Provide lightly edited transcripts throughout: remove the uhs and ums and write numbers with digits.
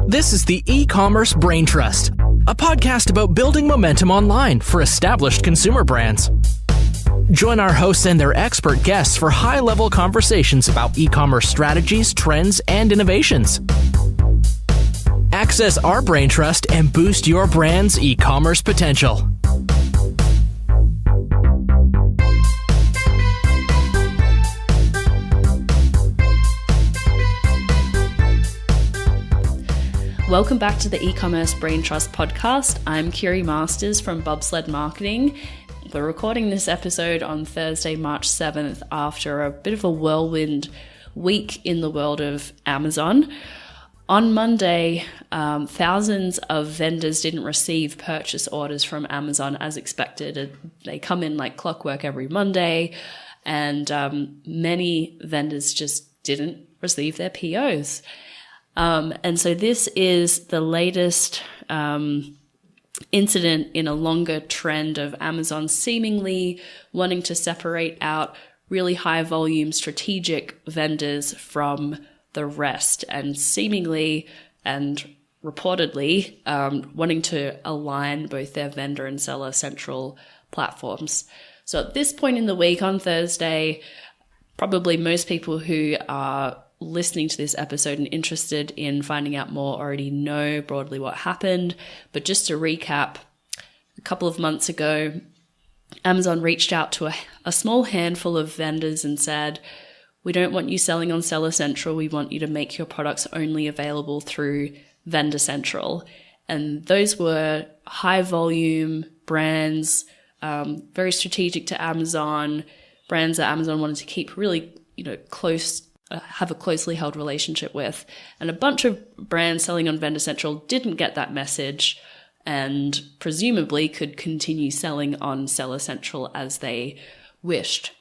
This is the Ecommerce Braintrust, a podcast about building momentum online for established consumer brands. Join our hosts and their expert guests for high-level conversations about e-commerce strategies, trends, and innovations. Access our Braintrust and boost your brand's e-commerce potential. Welcome back to the Ecommerce Braintrust podcast. I'm Kiri Masters from Bobsled Marketing. We're recording this episode on Thursday, March 7th, after a bit of a whirlwind week in the world of Amazon. On Monday, thousands of vendors didn't receive purchase orders from Amazon as expected. They come in like clockwork every Monday, and many vendors just didn't receive their POs. And so this is the latest incident in a longer trend of Amazon seemingly wanting to separate out really high volume strategic vendors from the rest, and seemingly and reportedly wanting to align both their vendor and seller central platforms. So at this point in the week on Thursday, probably most people who are listening to this episode and interested in finding out more already know broadly what happened. But just to recap, a couple of months ago, Amazon reached out to a small handful of vendors and said, we don't want you selling on Seller Central. We want you to make your products only available through Vendor Central. And those were high volume brands, very strategic to Amazon, brands that Amazon wanted to keep really, close, have a closely held relationship with. And a bunch of brands selling on Vendor Central didn't get that message and presumably could continue selling on Seller Central as they wished.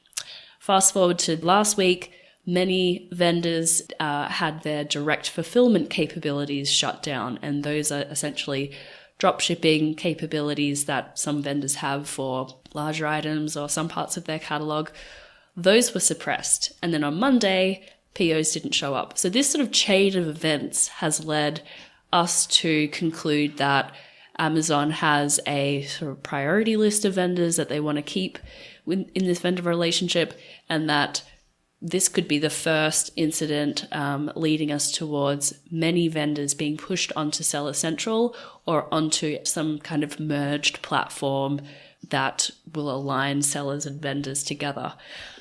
Fast forward to last week, many vendors had their direct fulfillment capabilities shut down, and those are essentially drop shipping capabilities that some vendors have for larger items or some parts of their catalog. Those were suppressed. And then on Monday, POs didn't show up. So this sort of chain of events has led us to conclude that Amazon has a sort of priority list of vendors that they want to keep in this vendor relationship, and that this could be the first incident leading us towards many vendors being pushed onto Seller Central or onto some kind of merged platform that will align sellers and vendors together.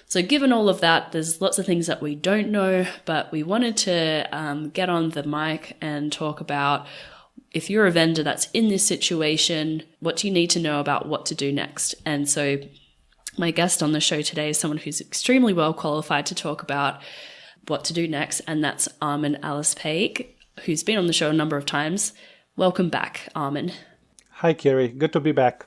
So given all of that, there's lots of things that we don't know, but we wanted to get on the mic and talk about, if you're a vendor that's in this situation, what do you need to know about what to do next? And so my guest on the show today is someone who's extremely well qualified to talk about what to do next, and that's Armin Alispake, who's been on the show a number of times. Welcome back, Armin. Hi, Kiri. Good to be back.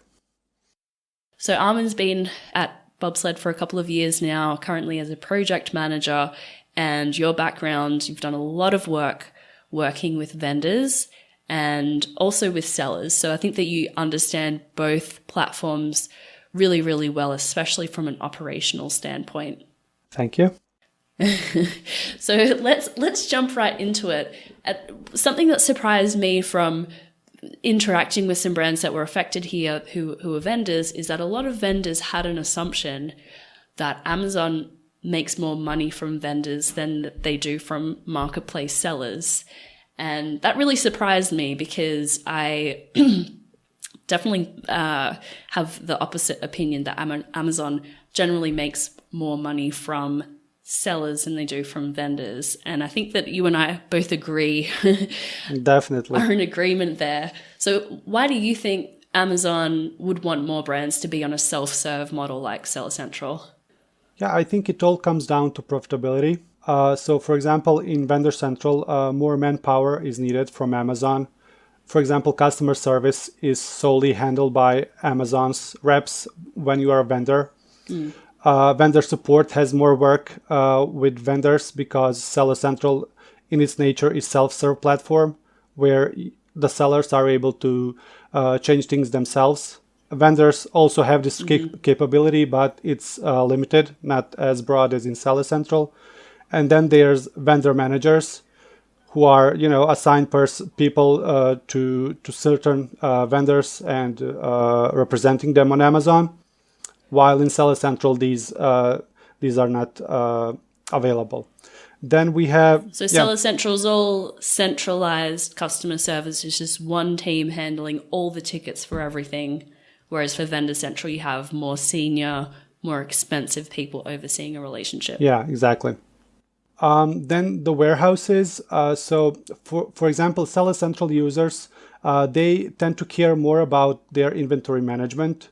So Armin's been at Bobsled for a couple of years now, currently as a project manager, and your background, you've done a lot of work working with vendors and also with sellers. So I think that you understand both platforms really, really well, especially from an operational standpoint. Thank you. So let's jump right into it. Something that surprised me from interacting with some brands that were affected here who are vendors is that a lot of vendors had an assumption that Amazon makes more money from vendors than they do from marketplace sellers. And that really surprised me because I definitely have the opposite opinion that Amazon generally makes more money from sellers than they do from vendors. And I think that you and I both agree. Definitely. Are in agreement there. So why do you think Amazon would want more brands to be on a self-serve model like Seller Central? Yeah, I think it all comes down to profitability. So for example, in Vendor Central, more manpower is needed from Amazon. For example, customer service is solely handled by Amazon's reps when you are a vendor. Vendor support has more work with vendors because Seller Central in its nature is self-serve platform where the sellers are able to change things themselves. Vendors also have this capability, but it's limited, not as broad as in Seller Central. And then there's vendor managers who are assigned people to certain vendors and representing them on Amazon, while in Seller Central these are not available. Then we have Seller Central's all centralized customer service. It's just one team handling all the tickets for everything, whereas for Vendor Central you have more senior, more expensive people overseeing a relationship. Yeah, exactly. Then the warehouses. So for example, Seller Central users, they tend to care more about their inventory management,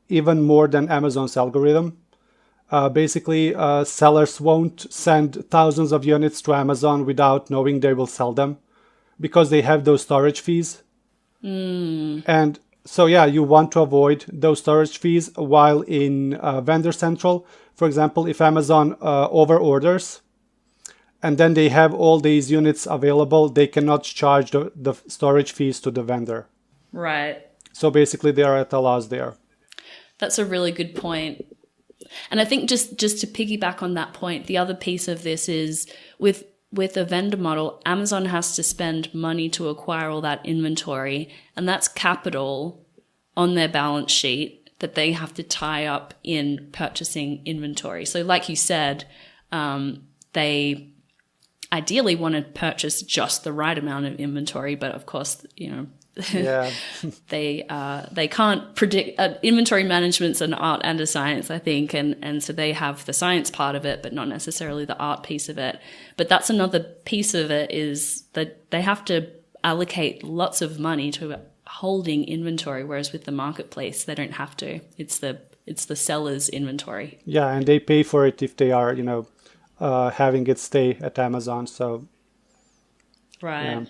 even more than Amazon's algorithm. Basically, sellers won't send thousands of units to Amazon without knowing they will sell them, because they have those storage fees. And so, you want to avoid those storage fees. While in Vendor Central, for example, if Amazon over orders and then they have all these units available, they cannot charge the storage fees to the vendor. Right. So basically, they are at a loss there. That's a really good point. And I think just to piggyback on that point, the other piece of this is with a vendor model, Amazon has to spend money to acquire all that inventory, and that's capital on their balance sheet that they have to tie up in purchasing inventory. So like you said, they ideally want to purchase just the right amount of inventory, but of course, Yeah. they can't predict. Inventory management's an art and a science, I think, and so they have the science part of it, but not necessarily the art piece of it. But that's another piece of it, is that they have to allocate lots of money to holding inventory, whereas with the marketplace they don't have to. It's the seller's inventory. Yeah, and they pay for it if they are having it stay at Amazon. So right. Yeah.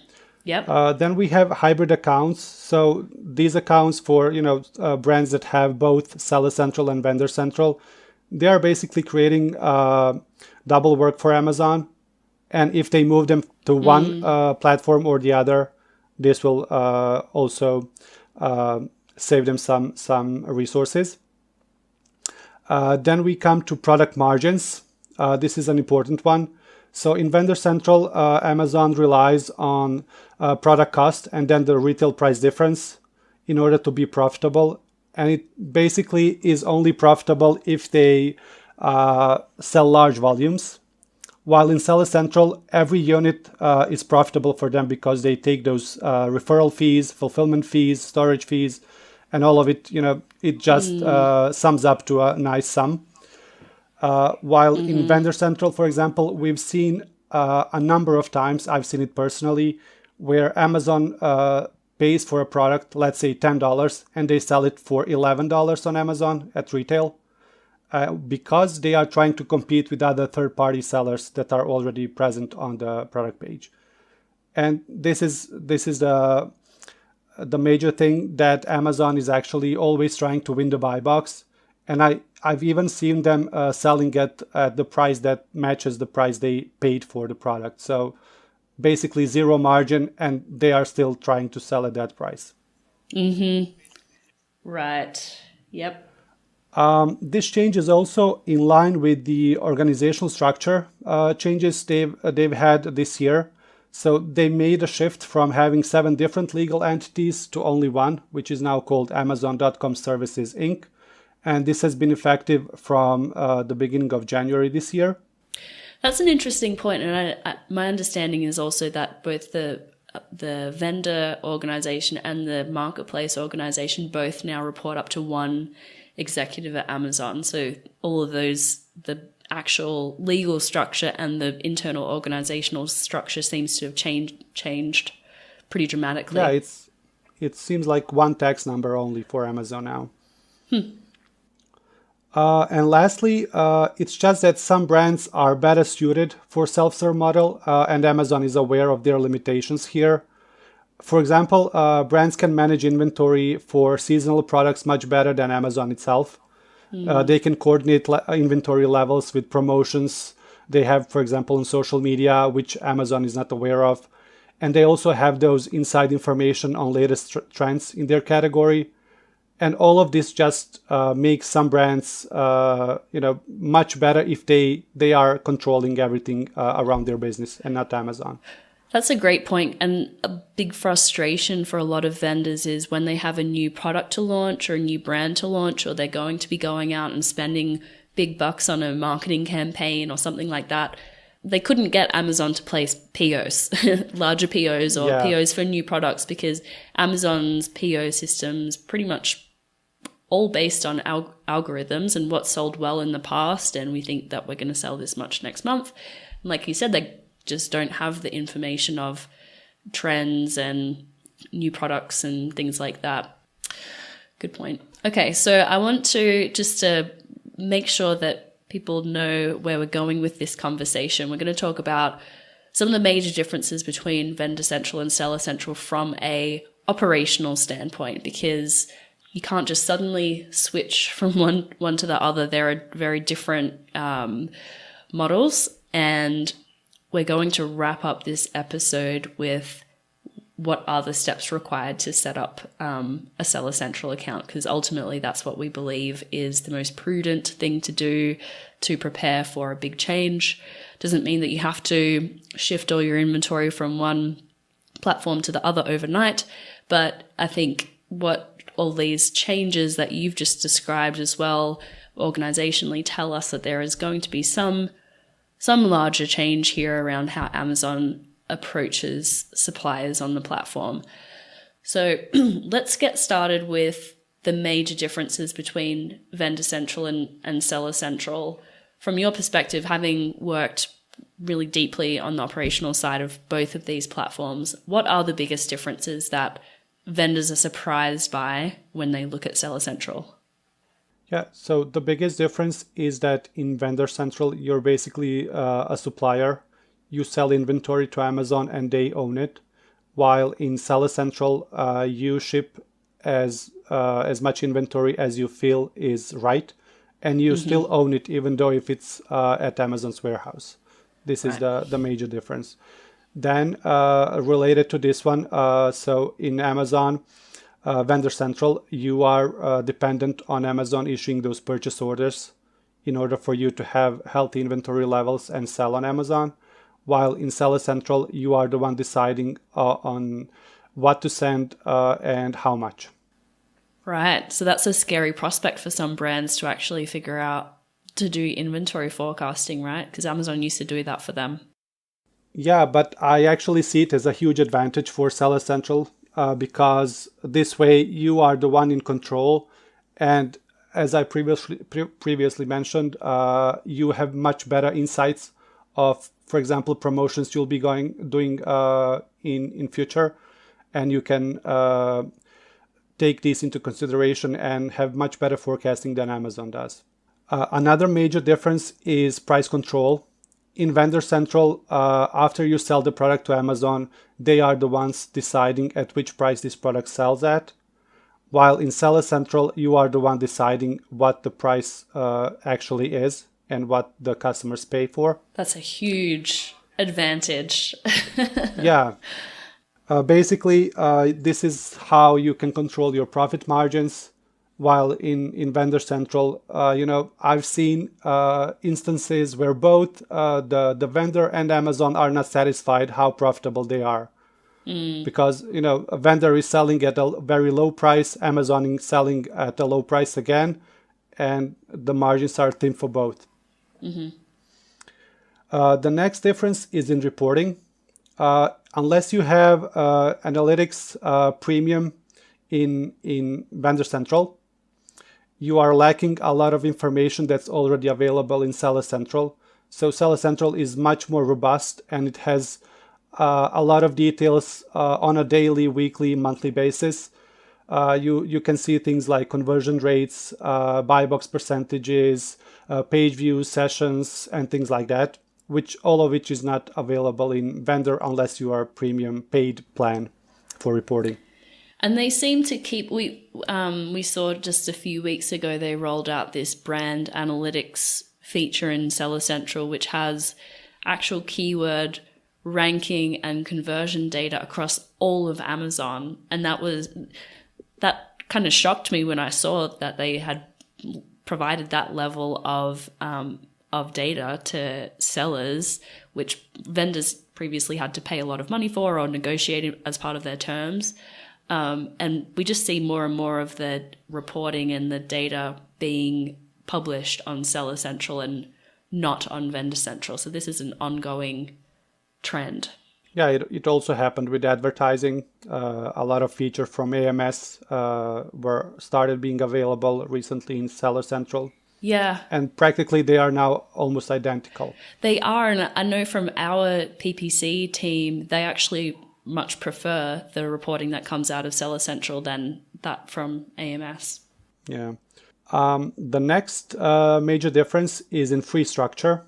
Yep. Then we have hybrid accounts. So these accounts for brands that have both Seller Central and Vendor Central, they are basically creating double work for Amazon. And if they move them to one platform or the other, this will also save them some resources. Then we come to product margins. This is an important one. So in Vendor Central, Amazon relies on product cost and then the retail price difference in order to be profitable. And it basically is only profitable if they sell large volumes. While in Seller Central, every unit is profitable for them because they take those referral fees, fulfillment fees, storage fees, and all of it, it just sums up to a nice sum. While in Vendor Central, for example, we've seen a number of times, I've seen it personally, where Amazon pays for a product, let's say $10, and they sell it for $11 on Amazon at retail, because they are trying to compete with other third-party sellers that are already present on the product page. And this is the major thing, that Amazon is actually always trying to win the buy box. And I've even seen them selling at the price that matches the price they paid for the product. So basically zero margin, and they are still trying to sell at that price. Right. Yep. This change is also in line with the organizational structure changes they've had this year. So they made a shift from having 7 different legal entities to only one, which is now called Amazon.com Services Inc. And this has been effective from the beginning of January this year. That's an interesting point. And my understanding is also that both the vendor organization and the marketplace organization both now report up to one executive at Amazon. So all of those, the actual legal structure and the internal organizational structure seems to have changed pretty dramatically. Yeah, it seems like one tax number only for Amazon now. And lastly, it's just that some brands are better suited for self-serve model, and Amazon is aware of their limitations here. For example, brands can manage inventory for seasonal products much better than Amazon itself. They can coordinate inventory levels with promotions they have, for example, on social media, which Amazon is not aware of. And they also have those inside information on latest trends in their category. And all of this just makes some brands, much better if they are controlling everything around their business and not Amazon. That's a great point. And a big frustration for a lot of vendors is when they have a new product to launch or a new brand to launch, or they're going to be going out and spending big bucks on a marketing campaign or something like that. They couldn't get Amazon to place POs, larger POs or POs for new products, because Amazon's PO system's pretty much all based on algorithms and what's sold well in the past. And we think that we're going to sell this much next month. And like you said, they just don't have the information of trends and new products and things like that. Good point. Okay, so I want to just to make sure that people know where we're going with this conversation. We're going to talk about some of the major differences between Vendor Central and Seller Central from a operational standpoint, because you can't just suddenly switch from one to the other. There are very different models, and we're going to wrap up this episode with what are the steps required to set up a Seller Central account, because ultimately that's what we believe is the most prudent thing to do to prepare for a big change. Doesn't mean that you have to shift all your inventory from one platform to the other overnight, but I think what all these changes that you've just described as well organizationally tell us that there is going to be some larger change here around how Amazon approaches suppliers on the platform. So let's get started with the major differences between Vendor Central and Seller Central. From your perspective, having worked really deeply on the operational side of both of these platforms, what are the biggest differences that vendors are surprised by when they look at Seller Central? Yeah, so the biggest difference is that in Vendor Central, you're basically a supplier. You sell inventory to Amazon and they own it. While in Seller Central, you ship as much inventory as you feel is right, and you still own it, even though if it's at Amazon's warehouse. This is the major difference. Then related to this one, so in Amazon Vendor Central, you are dependent on Amazon issuing those purchase orders in order for you to have healthy inventory levels and sell on Amazon. While in Seller Central, you are the one deciding on what to send and how much. Right. So that's a scary prospect for some brands to actually figure out to do inventory forecasting, right? Because Amazon used to do that for them. Yeah, but I actually see it as a huge advantage for Seller Central because this way you are the one in control. And as I previously mentioned, you have much better insights of, for example, promotions you'll be doing in future, and you can take these into consideration and have much better forecasting than Amazon does. Another major difference is price control. In Vendor Central, after you sell the product to Amazon, they are the ones deciding at which price this product sells at. While in Seller Central, you are the one deciding what the price actually is and what the customers pay for. That's a huge advantage. Yeah. Basically, this is how you can control your profit margins. While in Vendor Central, I've seen instances where both the vendor and Amazon are not satisfied how profitable they are. Because, a vendor is selling at a very low price, Amazon is selling at a low price again, and the margins are thin for both. The next difference is in reporting. Unless you have analytics premium in Vendor Central, you are lacking a lot of information that's already available in Seller Central. So Seller Central is much more robust, and it has a lot of details on a daily, weekly, monthly basis. You can see things like conversion rates, buy box percentages, page views, sessions, and things like that, all of which is not available in Vendor unless you are premium paid plan for reporting. And they seem to keep, we saw just a few weeks ago, they rolled out this brand analytics feature in Seller Central, which has actual keyword ranking and conversion data across all of Amazon. And that kind of shocked me when I saw that they had provided that level of data to sellers, which vendors previously had to pay a lot of money for or negotiate as part of their terms. And we just see more and more of the reporting and the data being published on Seller Central and not on Vendor Central. So this is an ongoing trend. Yeah, it also happened with advertising. A lot of features from AMS were started being available recently in Seller Central. Yeah. And practically they are now almost identical. They are. And I know from our PPC team, they actually much prefer the reporting that comes out of Seller Central than that from AMS. Yeah. The next major difference is in fee structure.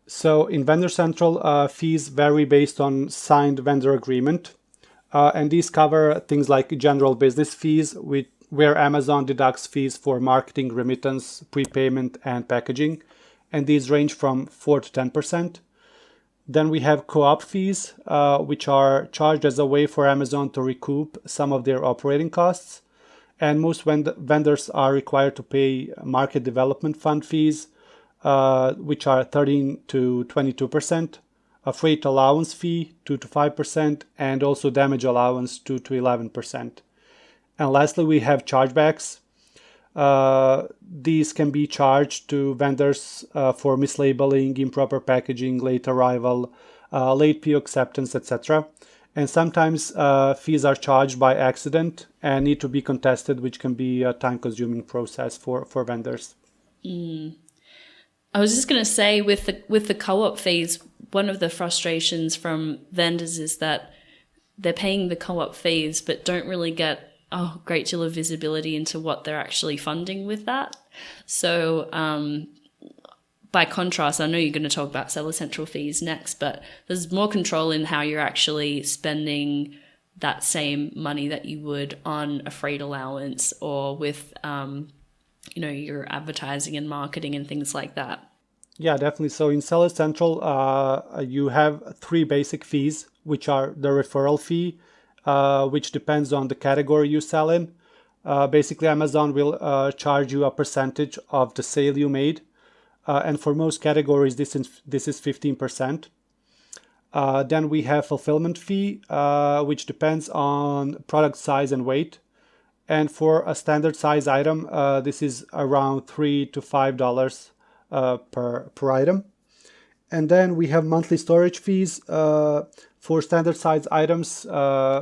So in Vendor Central, fees vary based on signed vendor agreement. And these cover things like general business fees, where Amazon deducts fees for marketing, remittance, prepayment, and packaging. And these range from 4 to 10%. Then we have co-op fees, which are charged as a way for Amazon to recoup some of their operating costs. And most vendors are required to pay market development fund fees, which are 13 to 22%, a freight allowance fee 2 to 5%, and also damage allowance 2 to 11%. And lastly, we have chargebacks. These can be charged to vendors for mislabeling, improper packaging, late arrival, late PO acceptance, etc. And sometimes fees are charged by accident and need to be contested, which can be a time-consuming process for vendors. I was just going to say with the co-op fees, one of the frustrations from vendors is that they're paying the co-op fees but don't really get a great deal of visibility into what they're actually funding with that. So by contrast, I know you're going to talk about Seller Central fees next, but there's more control in how you're actually spending that same money that you would on a freight allowance or with your advertising and marketing and things like that. Yeah, definitely. So in Seller Central, you have 3 basic fees, which are the referral fee, which depends on the category you sell in. Basically, Amazon will charge you a percentage of the sale you made. And for most categories, this is 15%. Then we have fulfillment fee, which depends on product size and weight. And for a standard size item, this is around $3 to $5 per item. And then we have monthly storage fees. For standard size items,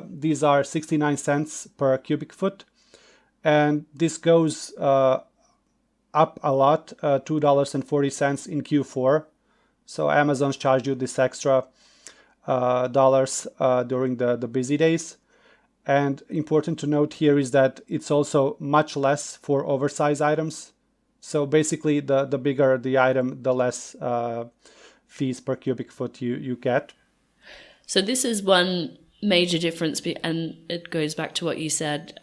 these are 69 cents per cubic foot. And this goes up a lot, $2.40 in Q4. So Amazon's charged you this extra dollars during the busy days. And important to note here is that it's also much less for oversized items. So basically, the bigger the item, the less fees per cubic foot you get. So this is one major difference, and it goes back to what you said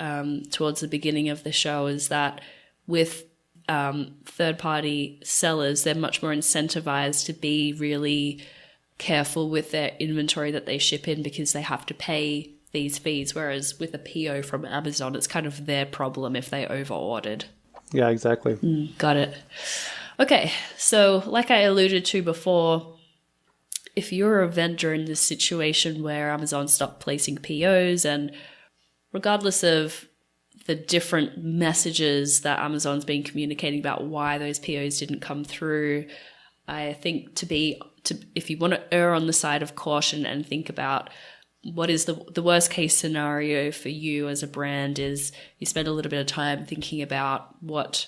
towards the beginning of the show, is that with third-party sellers, they're much more incentivized to be really careful with their inventory that they ship in because they have to pay these fees, whereas with a PO from Amazon, it's kind of their problem if they over-ordered. Yeah, exactly. Got it. Okay, so like I alluded to before, if you're a vendor in this situation where Amazon stopped placing POs, and regardless of the different messages that Amazon's been communicating about why those POs didn't come through, I think if you want to err on the side of caution and think about what is the worst case scenario for you as a brand, is you spend a little bit of time thinking about what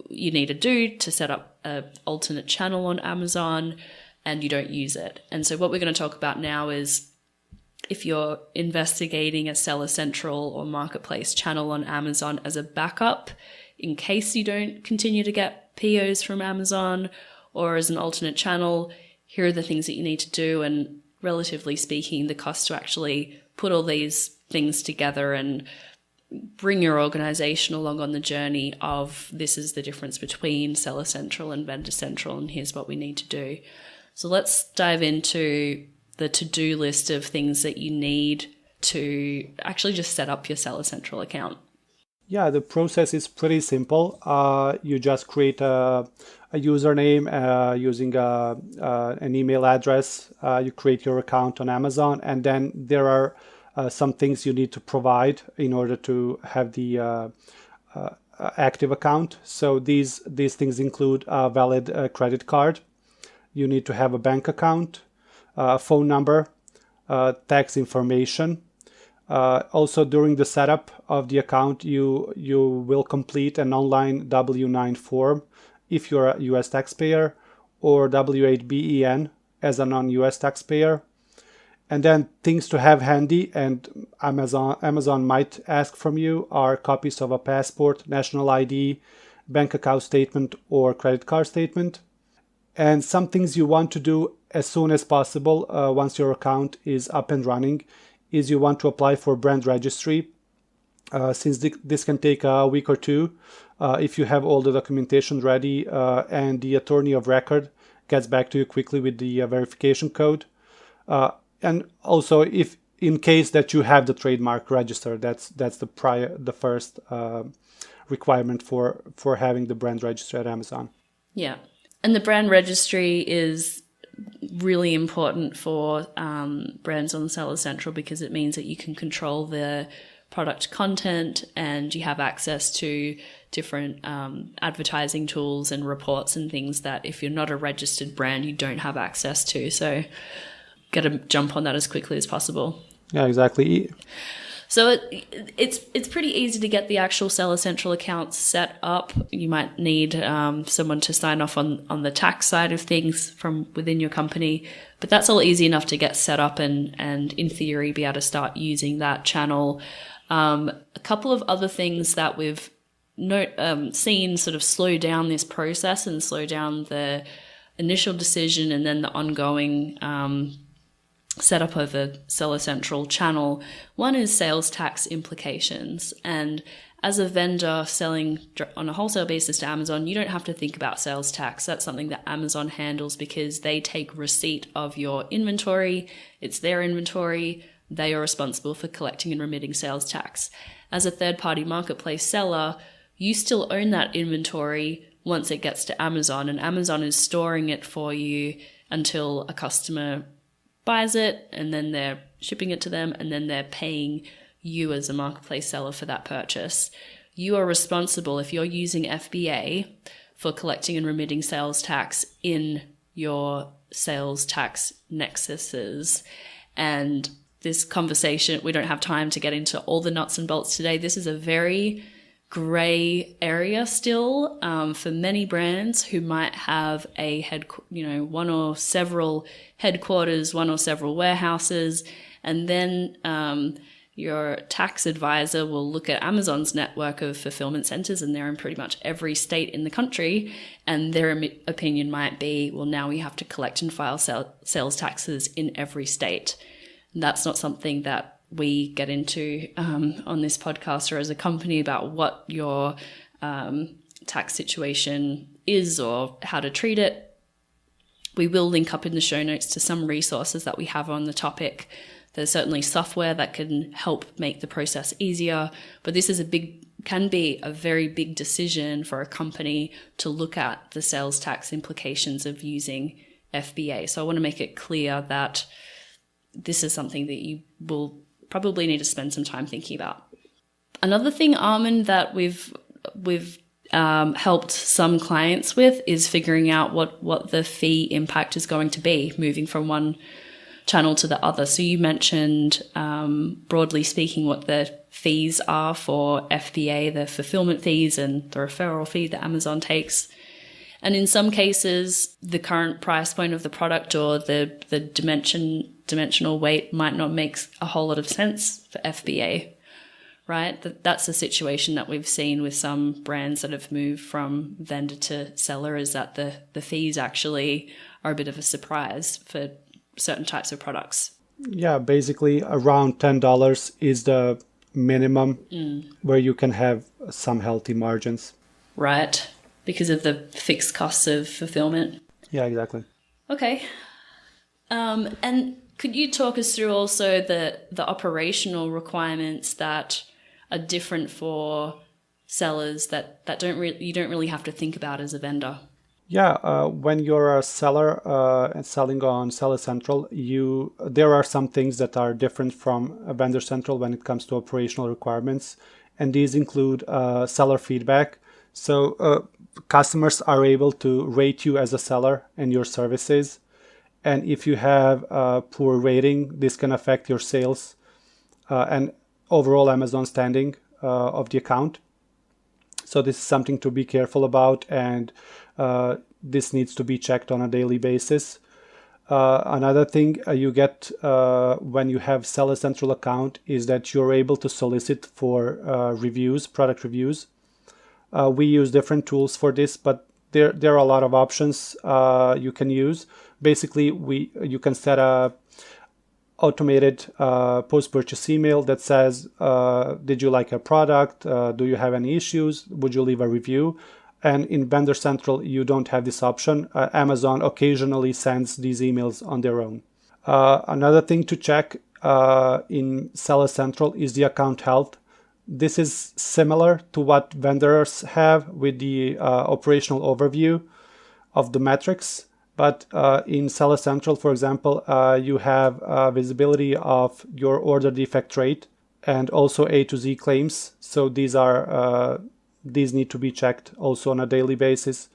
you need to do to set up an alternate channel on Amazon, and you don't use it. And so what we're going to talk about now is if you're investigating a Seller Central or Marketplace channel on Amazon as a backup in case you don't continue to get POs from Amazon, or as an alternate channel, here are the things that you need to do, and relatively speaking, the cost to actually put all these things together and bring your organization along on the journey of this is the difference between Seller Central and Vendor Central, and here's what we need to do. So let's dive into the to-do list of things that you need to actually just set up your Seller Central account. Yeah, the process is pretty simple. You just create a username using an email address. You create your account on Amazon, and then there are some things you need to provide in order to have the active account. So these things include a valid credit card. You need to have a bank account, a phone number, tax information. Also, during the setup of the account, you will complete an online W-9 form if you're a U.S. taxpayer, or W-8BEN as a non-U.S. taxpayer. And then things to have handy, and Amazon might ask from you, are copies of a passport, national ID, bank account statement, or credit card statement. And some things you want to do as soon as possible once your account is up and running is you want to apply for brand registry. Since this can take a week or two if you have all the documentation ready and the attorney of record gets back to you quickly with the verification code. And also, if in case that you have the trademark registered, that's the first requirement for having the brand registry at Amazon. Yeah. And the brand registry is really important for brands on Seller Central because it means that you can control the product content and you have access to different advertising tools and reports and things that if you're not a registered brand, you don't have access to. So got to jump on that as quickly as possible. Yeah, exactly. So it's pretty easy to get the actual Seller Central account set up. You might need someone to sign off on the tax side of things from within your company, but that's all easy enough to get set up and in theory be able to start using that channel. A couple of other things that we've seen sort of slow down this process and slow down the initial decision and then the ongoing setup of a Seller Central channel. One is sales tax implications. And as a vendor selling on a wholesale basis to Amazon, you don't have to think about sales tax. That's something that Amazon handles because they take receipt of your inventory. It's their inventory. They are responsible for collecting and remitting sales tax. As a third-party marketplace seller, you still own that inventory once it gets to Amazon, and Amazon is storing it for you until a customer buys it, and then they're shipping it to them, and then they're paying you as a marketplace seller for that purchase. You are responsible, if you're using FBA, for collecting and remitting sales tax in your sales tax nexuses. And this conversation, we don't have time to get into all the nuts and bolts today. This is a very gray area still for many brands who might have one or several headquarters, one or several warehouses, and then your tax advisor will look at Amazon's network of fulfillment centers, and they're in pretty much every state in the country, and their opinion might be, well, now we have to collect and file sales taxes in every state. And that's not something that we get into on this podcast or as a company about what your tax situation is or how to treat it. We will link up in the show notes to some resources that we have on the topic. There's certainly software that can help make the process easier, but this can be a very big decision for a company to look at the sales tax implications of using FBA. So I want to make it clear that this is something that you will probably need to spend some time thinking about. Another thing, Armin, that we've helped some clients with is figuring out what the fee impact is going to be moving from one channel to the other. So you mentioned, broadly speaking, what the fees are for FBA, the fulfillment fees and the referral fee that Amazon takes. And in some cases, the current price point of the product or the dimensional weight might not make a whole lot of sense for FBA, right? That's a situation that we've seen with some brands that have moved from vendor to seller, is that the fees actually are a bit of a surprise for certain types of products. Yeah, basically around $10 is the minimum where you can have some healthy margins. Right, because of the fixed costs of fulfillment. Yeah, exactly. Okay. And could you talk us through also the operational requirements that are different for sellers that you don't really have to think about as a vendor? Yeah, when you're a seller and selling on Seller Central, there are some things that are different from Vendor Central when it comes to operational requirements, and these include seller feedback. So customers are able to rate you as a seller and your services, and if you have a poor rating, this can affect your sales and overall Amazon standing of the account. So this is something to be careful about, and this needs to be checked on a daily basis. Another thing you get when you have Seller Central account is that you're able to solicit for reviews, product reviews. We use different tools for this, but there are a lot of options you can use. Basically, you can set a automated post-purchase email that says, did you like a product? Do you have any issues? Would you leave a review? And in Vendor Central, you don't have this option. Amazon occasionally sends these emails on their own. Another thing to check in Seller Central is the account health. This is similar to what vendors have with the operational overview of the metrics. But in Seller Central, for example, you have visibility of your order defect rate and also A to Z claims. So these need to be checked also on a daily basis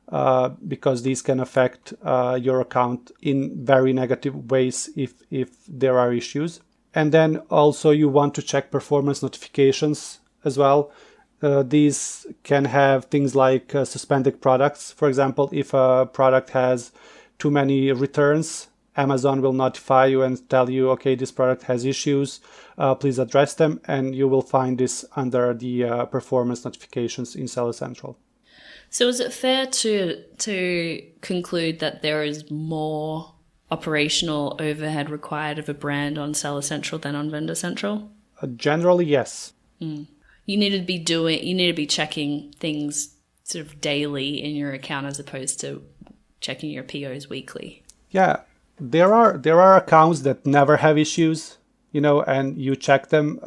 because these can affect your account in very negative ways if there are issues. And then also you want to check performance notifications as well. These can have things like suspended products. For example, if a product has too many returns, Amazon will notify you and tell you, okay, this product has issues, please address them. And you will find this under the performance notifications in Seller Central. So is it fair to conclude that there is more operational overhead required of a brand on Seller Central than on Vendor Central? Generally, yes. You need to be checking things sort of daily in your account as opposed to checking your POs weekly. Yeah, there are accounts that never have issues, and you check them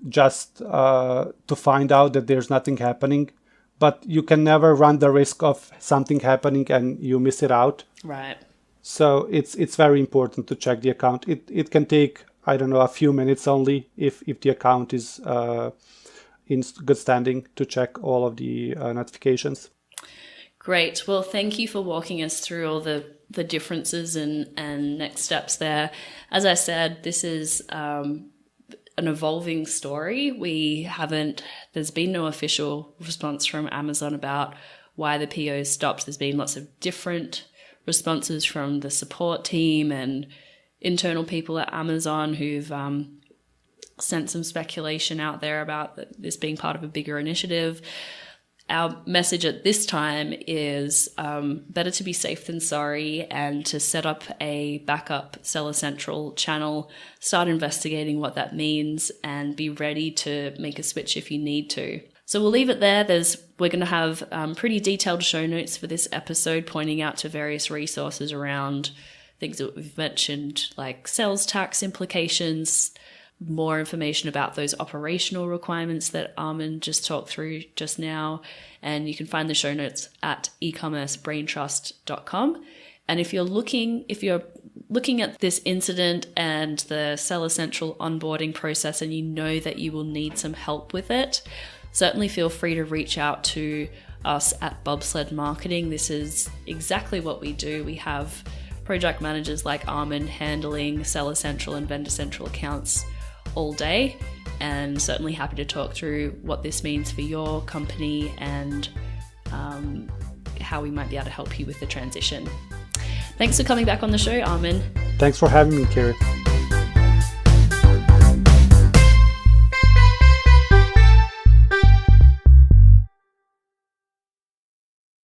just to find out that there's nothing happening. But you can never run the risk of something happening and you miss it out. Right. So it's very important to check the account. It can take, I don't know, a few minutes only if the account is in good standing to check all of the notifications. Great. Well, thank you for walking us through all the differences and next steps there. As I said, this is an evolving story. There's been no official response from Amazon about why the PO stopped. There's been lots of different responses from the support team and internal people at Amazon who've sent some speculation out there about this being part of a bigger initiative. Our message at this time is better to be safe than sorry, and to set up a backup Seller Central channel, start investigating what that means, and be ready to make a switch if you need to. So we'll leave it there. We're going to have pretty detailed show notes for this episode, pointing out to various resources around things that we've mentioned, like sales tax implications, more information about those operational requirements that Armin just talked through just now. And you can find the show notes at ecommercebraintrust.com. And if you're looking at this incident and the Seller Central onboarding process and you know that you will need some help with it, certainly feel free to reach out to us at Bobsled Marketing. This is exactly what we do. We have project managers like Armin handling Seller Central and Vendor Central accounts all day, and certainly happy to talk through what this means for your company and how we might be able to help you with the transition. Thanks for coming back on the show, Armin. Thanks for having me, Kiri.